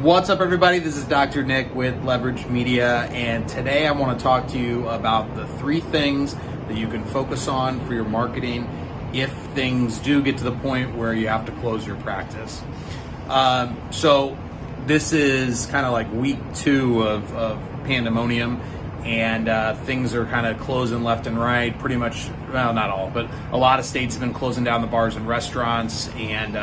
What's up, everybody? This is Dr. Nick with Leverage Media, and today I want to talk to you about the 3 things that you can focus on for your marketing if things do get to the point where you have to close your practice. So this is kind of like week 2 of pandemonium, and things are kind of closing left and right. Pretty much, well, not all, but a lot of states have been closing down the bars and restaurants, and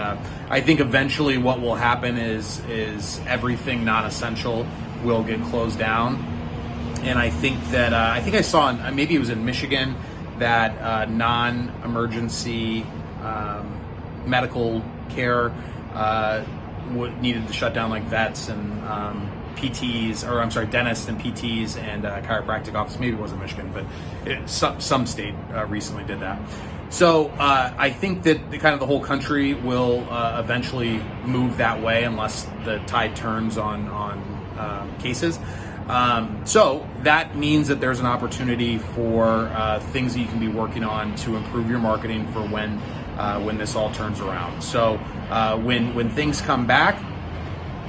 I think eventually what will happen is everything non-essential will get closed down. And I think that I saw maybe it was in Michigan that non-emergency medical care needed to shut down, like vets and dentists and PTs and chiropractic office. Maybe it wasn't Michigan, but some state recently did that. So I think that the whole country will eventually move that way unless the tide turns on cases. So that means that there's an opportunity for things that you can be working on to improve your marketing for when this all turns around. So when things come back,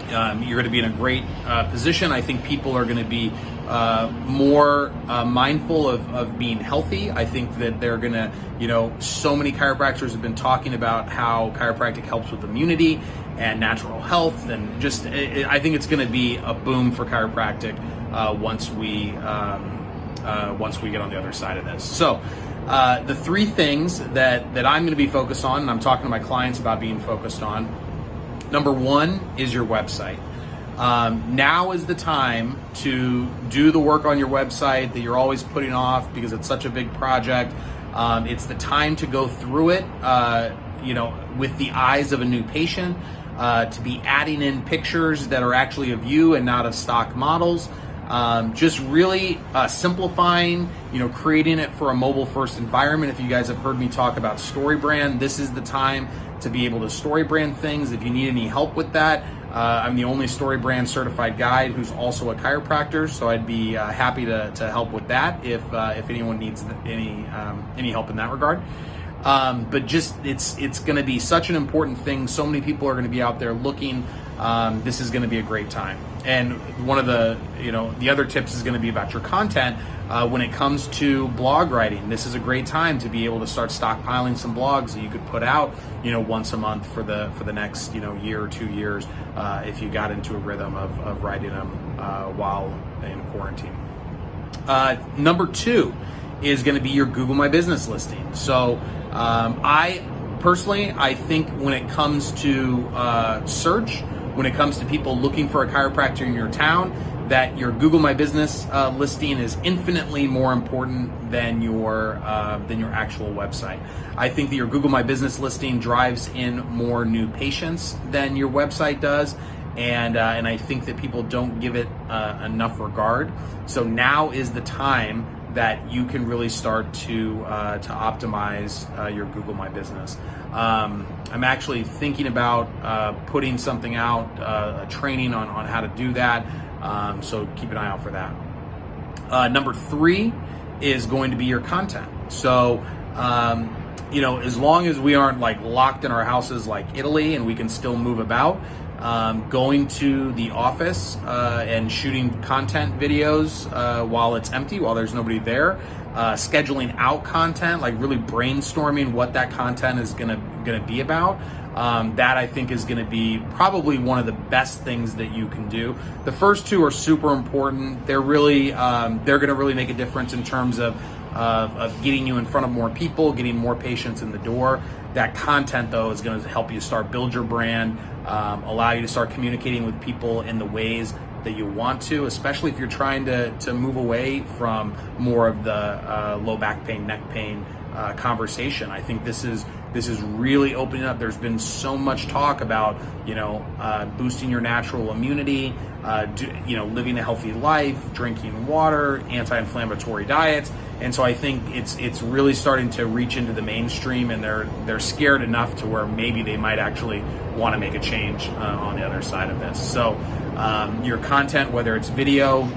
you're going to be in a great position. I think people are going to be more mindful of being healthy. I think that they're going to, so many chiropractors have been talking about how chiropractic helps with immunity and natural health, and just I think it's going to be a boom for chiropractic once we get on the other side of this. So the 3 things that I'm going to be focused on, and I'm talking to my clients about being focused on. Number 1 is your website. Now is the time to do the work on your website that you're always putting off because it's such a big project. It's the time to go through it, with the eyes of a new patient, to be adding in pictures that are actually of you and not of stock models. Just really simplifying, creating it for a mobile first environment. If you guys have heard me talk about StoryBrand, this is the time to be able to StoryBrand things. If you need any help with that, I'm the only StoryBrand certified guide who's also a chiropractor, so I'd be happy to help with that if anyone needs any help in that regard. But just it's going to be such an important thing. So many people are going to be out there looking. This is going to be a great time. And one of the other tips is going to be about your content. When it comes to blog writing, this is a great time to be able to start stockpiling some blogs that you could put out, once a month for the next, year or 2 years, if you got into a rhythm of writing them while in quarantine. Number 2 is going to be your Google My Business listing. So I think when it comes to search, when it comes to people looking for a chiropractor in your town, that your Google My Business listing is infinitely more important than your actual website. I think that your Google My Business listing drives in more new patients than your website does, and I think that people don't give it enough regard. So now is the time that you can really start to optimize your Google My Business. I'm actually thinking about putting something out, a training on how to do that. So keep an eye out for that. Number 3 is going to be your content. So, as long as we aren't locked in our houses like Italy and we can still move about, going to the office and shooting content videos while it's empty, while there's nobody there, scheduling out content, really brainstorming what that content is gonna be about. That I think is going to be probably one of the best things that you can do. The first 2 are super important. They're really they're going to really make a difference in terms of getting you in front of more people, getting more patients in the door. That content, though, is going to help you start build your brand, allow you to start communicating with people in the ways that you want to, especially if you're trying to move away from more of the low back pain, neck pain conversation. I think this is really opening up. There's been so much talk about boosting your natural immunity, living a healthy life, drinking water, anti-inflammatory diets, and so I think it's really starting to reach into the mainstream, and they're scared enough to where maybe they might actually want to make a change on the other side of this. So your content, whether it's video,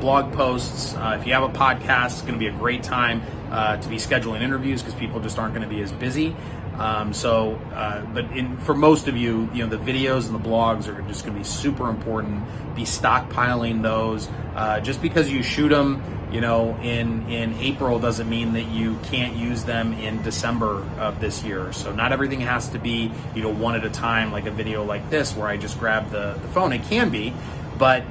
blog posts, if you have a podcast, it's going to be a great time to be scheduling interviews because people just aren't going to be as busy. For most of you, the videos and the blogs are just going to be super important. Be stockpiling those. Just because you shoot them, in April doesn't mean that you can't use them in December of this year. So not everything has to be, one at a time, like a video like this where I just grab the phone. It can be, but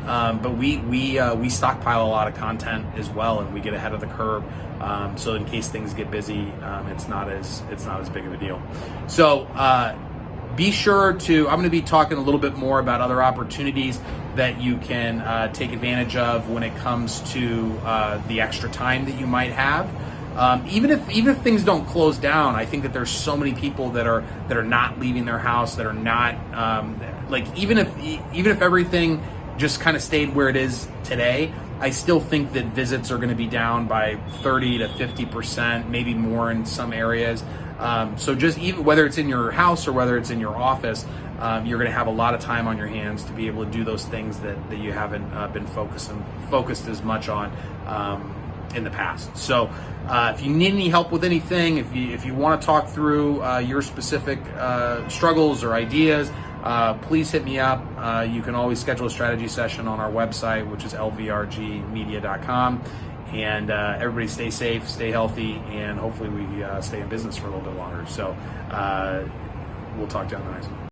we stockpile a lot of content as well, and we get ahead of the curve. So in case things get busy, it's not as big of a deal. So be sure to, I'm going to be talking a little bit more about other opportunities that you can take advantage of when it comes to the extra time that you might have. Even if things don't close down, I think that there's so many people that are not leaving their house, that are not even if everything just kind of stayed where it is today, I still think that visits are going to be down by 30 to 50%, maybe more in some areas. So just even whether it's in your house or whether it's in your office, you're going to have a lot of time on your hands to be able to do those things that you haven't been focused as much on in the past. So if you need any help with anything, if you want to talk through your specific struggles or ideas, please hit me up. You can always schedule a strategy session on our website, which is 𝗬𝗢𝗨𝗥𝗬𝗢𝗔.com. And everybody stay safe, stay healthy, and hopefully we stay in business for a little bit longer. So we'll talk to you on the next one.